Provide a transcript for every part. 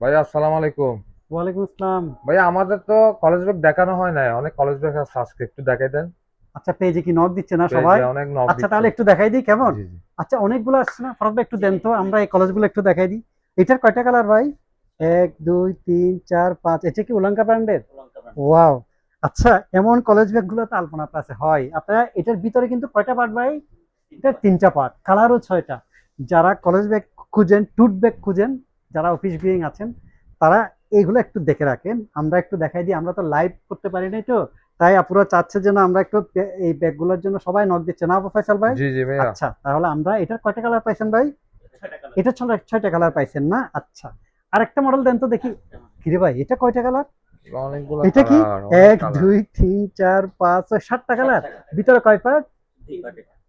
ভাই আসসালামু আলাইকুম। ওয়ালাইকুম আসসালাম। ভাই আমাদের তো কলেজ ব্যাগ দেখানো হয় না, অনেক কলেজ ব্যাগ আছে, আজকে একটু দেখাই দেন। আচ্ছা, পেজে কি নক দিচ্ছে না সবাই? পেজে অনেক নক আচ্ছা, দিচ্ছে। তাহলে একটু দেখাই দিই কেমন? জি জি। আচ্ছা, অনেকগুলো আসছে না, ফরক একটু দেন তো, আমরা এই কলেজগুলো একটু দেখাই দিই। এটার কয়টা কালার ভাই? এক, দুই, তিন, চার, পাঁচ। এটা কি উলাঙ্কা ব্র্যান্ডের? ওয়াও। আচ্ছা, এমন কলেজ ব্যাগ গুলো তো আলপনা প্লাসে হয়। আপনারা এটার ভিতরে কিন্তু কয়টা পার্ট ভাই? এটা তিনটা পার্ট, কালারও ছয়টা। যারা কলেজ ব্যাগ খুঁজেন, টুট ব্যাগ খুঁজেন, যারা অফিস গোয়িং আছেন, তারা এইগুলো একটু দেখে রাখেন। আমরা একটু দেখাই দিই, আমরা তো লাইভ করতে পারি নাই তো, তাই আপুরা চাচ্ছে যেন আমরা একটু এই ব্যাগগুলোর জন্য সবাই নক দিচ্ছে না, আবু ফয়সাল ভাই? জি জি ভাইয়া। আচ্ছা, তাহলে আমরা এটার কয়টা কালার পাইছেন ভাই? এটা ছিল ছয়টা কালার পাইছেন না? আচ্ছা, আরেকটা মডেল দেন তো দেখি। কিরে ভাই, এটা কয়টা কালার? অনেকগুলো এটা কি? কালার, অনেক এক, কালার। দুই, তিন, চার, পাঁচ, ছয়, সাতটা কালার। ভিতরে কয় পার্ট?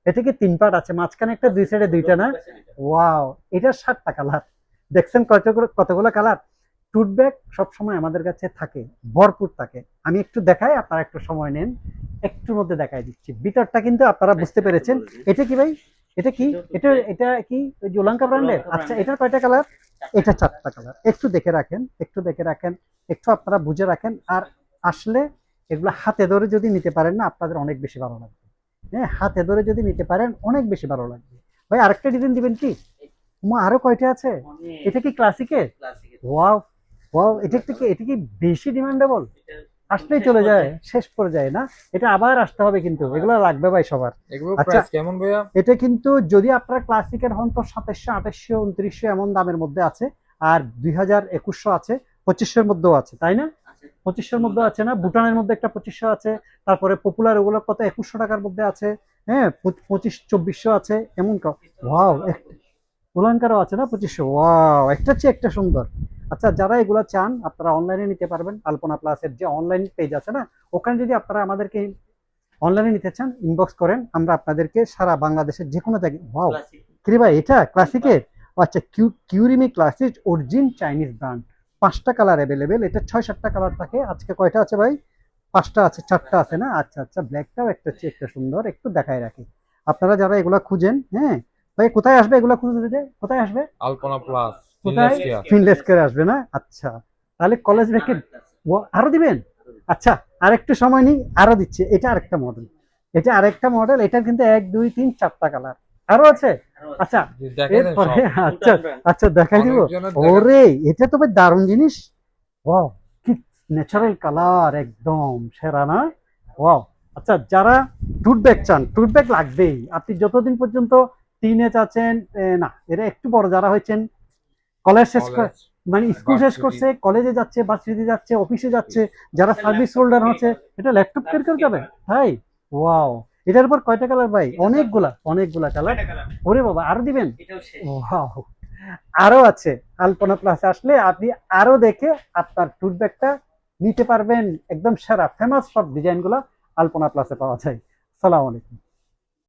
এটা কি তিন পার্ট আছে, মাঝখানে একটা, দুই সাইডে দুইটা না? ওয়াও। এটা সাতটা কালার। দেখছেন কতগুলো কালার? টুট ব্যাগ সবসময় আমাদের কাছে থাকে, ভরপুর থাকে। আমি একটু দেখাই, আপনারা একটু সময় নেন। একটুর মধ্যে দেখাই দিচ্ছি ভিতরটা, কিন্তু আপনারা বুঝতে পেরেছেন। এটা কি ভাই? এটা কি? এটা কি ওই যে উলাঙ্কা ব্র্যান্ডের? আচ্ছা, এটার কয়টা কালার? এটা চারটা কালার। একটু দেখে রাখেন, একটু দেখে রাখেন, একটু আপনারা বুঝে রাখেন। আর আসলে এগুলো হাতে ধরে যদি নিতে পারেন না, আপনাদের অনেক বেশি ভালো লাগবে। হ্যাঁ, হাতে ধরে যদি নিতে পারেন অনেক বেশি ভালো লাগবে। ভাই আরেকটা ডিজাইন দিবেন কি? আরো কয়টা আছে? এটা কি ক্লাসিকের? ওয়াও। ওয়াও, এটা কি বেশি ডিমান্ডেবল? আসলেই চলে যায়, শেষ পর্যায়ে না? এটা আবার আসতে হবে, কিন্তু এগুলো লাগবে ভাই সবার। এগুলো আচ্ছা, প্রাইস কেমন ভাইয়া? এটা কিন্তু যদি আপনারা ক্লাসিকের হন তো 2700, 2800, 2900 এমন দামের মধ্যে আছে। আর 2000, 2100 আছে, 2500 মধ্যেও আছে, তাই না? 2500 মধ্যে আছে না? ভুটানের মধ্যে একটা 2500 আছে। তারপরে পপুলার ওগুলো কত 2100 টাকার মধ্যে আছে। হ্যাঁ, 25, 2400 আছে এমন। ওয়াও, উলানকারও আছে না 2500? ওয়াও, একটা চেয়ে একটা সুন্দর। আচ্ছা, যারা এগুলা চান আপনারা অনলাইনে নিতে পারবেন। আলপনা প্লাসের যে অনলাইন পেজ আছে না, ওখানে যদি আপনারা আমাদেরকে অনলাইনে নিতে চান, ইনবক্স করেন, আমরা আপনাদেরকে সারা বাংলাদেশের যে কোনো জায়গায়। ওয়াও, কি ভাই এটা ক্লাসিকের? আচ্ছা, কিউরিমি ক্লাসিক অরিজিন চাইনিজ ব্র্যান্ড। পাঁচটা কালার অ্যাভেলেবেল। এটা ছয় সাতটা কালার থাকে। আজকে কয়টা আছে ভাই? পাঁচটা আছে, চারটা আছে না? আচ্ছা আচ্ছা, ব্ল্যাকটাও একটা চেয়ে একটা সুন্দর, একটু দেখায় রাখি। আপনারা যারা এগুলা খুঁজেন, হ্যাঁ ভাই, কোথায় আসবে এগুলা খুঁজতে? কোথায় আসবে? আলপনা প্লাস, কোথায়? Finlays care. ফিনলেস করে আসবে না? আচ্ছা, তাহলে কলেজ ব্যাকে আরো দিবেন? আচ্ছা, আরেকটু সময় নিই, আরো দিচ্ছে। এটা আরেকটা মডেল, এটা আরেকটা মডেল। এটা কিন্তু এক, দুই, তিন, চারটা কালার আরো আছে। আচ্ছা, জি, দেখাই দেন এরপরে সব। আচ্ছা, আচ্ছা দেখাই দিব। অনেকজনের দেখা। ওরে, এটা তো ভাই দারুণ জিনিস। ওয়াও, কি ন্যাচারাল কালার, একদম সেরা না? ওয়াও। আচ্ছা, যারা টুট ব্যাগ চান, টুট ব্যাগ লাগবেই। আপনি যতদিন পর্যন্ত টিনেজ আছেন, না, এরা একটু বড় যারা হয়েছেন, কলেজ শেষ কলেজ, মানে স্কুল শেষ ভার্সিটি। করছে, কলেজে যাচ্ছে, ভার্সিটি যাচ্ছে, অফিসে যাচ্ছে, যারা সার্ভিস হোল্ডার হচ্ছে, এটা ল্যাপটপ কেয়ার করে যাবে। তাই? ওয়াও। এটার উপর কয়টা কালার ভাই? অনেকগুলা, অনেকগুলা কালার। ওরে বাবা, আরো দিবেন? ওয়াও, আরো আছে। আলপনা প্লাসে আসলে আপনি আরো দেখে আপনার টুট ব্যাগটা নিতে পারবেন। একদম সেরা ফেমাস সব ডিজাইন গুলা আলপনা প্লাসে পাওয়া যায়। সালাম আলাইকুম।